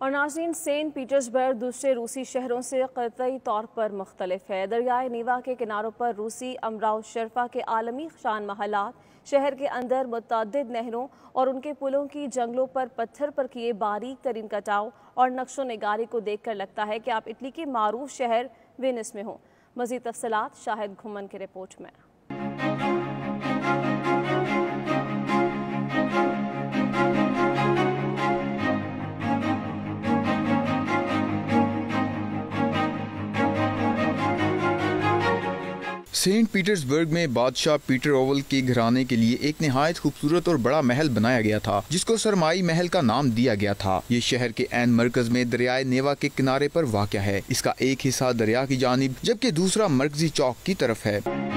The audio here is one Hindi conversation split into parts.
और नाज़रीन, सेंट पीटर्सबर्ग दूसरे रूसी शहरों से क़तई तौर पर मुख्तलिफ है। दरियाए नीवा के किनारों पर रूसी अमराव शरफा के आलमी शान महलात, शहर के अंदर मुतअद्दिद नहरों और उनके पुलों की जंगलों पर पत्थर पर किए बारीक तरीन कटाव और नक्शो निगारी को देख कर लगता है कि आप इटली के मारूफ शहर वेनिस में हों। मज़ीद तफसीलात शाहिद घुमन की रिपोर्ट में। सेंट पीटर्सबर्ग में बादशाह पीटर ओवल के घराने के लिए एक निहायत खूबसूरत और बड़ा महल बनाया गया था, जिसको सरमाई महल का नाम दिया गया था। ये शहर के ऐन मरकज में दरियाए नेवा के किनारे पर वाक़या है। इसका एक हिस्सा दरिया की जानिब जबकि दूसरा मरकजी चौक की तरफ है।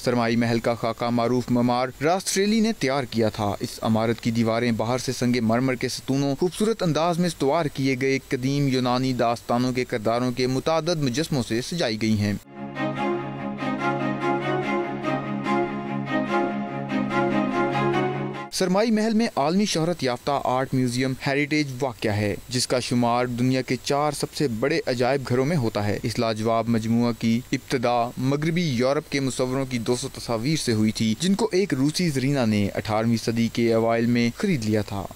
सरमाई महल का खाका मारूफ ममार रास्ट्रेली ने तैयार किया था। इस इमारत की दीवारें बाहर से संगे मरमर के सतूनों, खूबसूरत अंदाज में इस्तवार किए गए कदीम यूनानी दास्तानों के किरदारों के मुतादद मुजस्मों से सजाई गई हैं। सरमाई महल में आलमी शोहरत याफ्ता आर्ट म्यूजियम हेरिटेज वाक़या है, जिसका शुमार दुनिया के 4 सबसे बड़े अजायब घरों में होता है। इस लाजवाब मजमुआ की इब्तिदा मगरबी यूरोप के मुसव्वरों की 200 तस्वीर से हुई थी, जिनको एक रूसी ज़रीना ने 18वीं सदी के अवाइल में खरीद लिया था।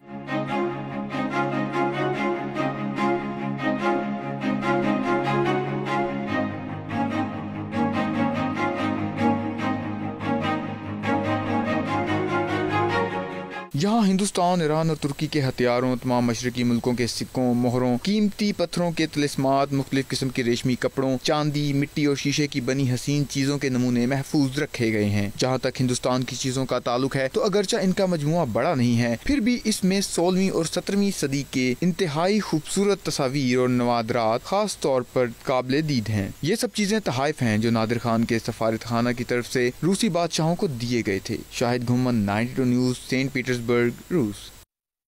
यहाँ हिंदुस्तान, ईरान और तुर्की के हथियारों, तमाम मशरकी मुल्कों के सिक्कों, मोहरों, कीमती पत्थरों के तिलिस्मात, मुख्तलिफ किस्म के रेशमी कपड़ों, चांदी, मिट्टी और शीशे की बनी हसीन चीज़ों के नमूने महफूज रखे गए हैं। जहाँ तक हिंदुस्तान की चीज़ों का ताल्लुक है तो अगरचा इनका मजमुआ बड़ा नहीं है, फिर भी इसमें 16वीं और 17वीं सदी के इंतहाई खूबसूरत तस्वीर और नवादरात खास तौर पर काबिल दीद हैं। ये सब चीज़ें तहाइफ हैं जो नादिर खान के सफारत खाना की तरफ से रूसी बादशाहों को दिए गए थे। शाहिद घुमन, 92 न्यूज़, सेंट पीटर्सबर्ग, रूस।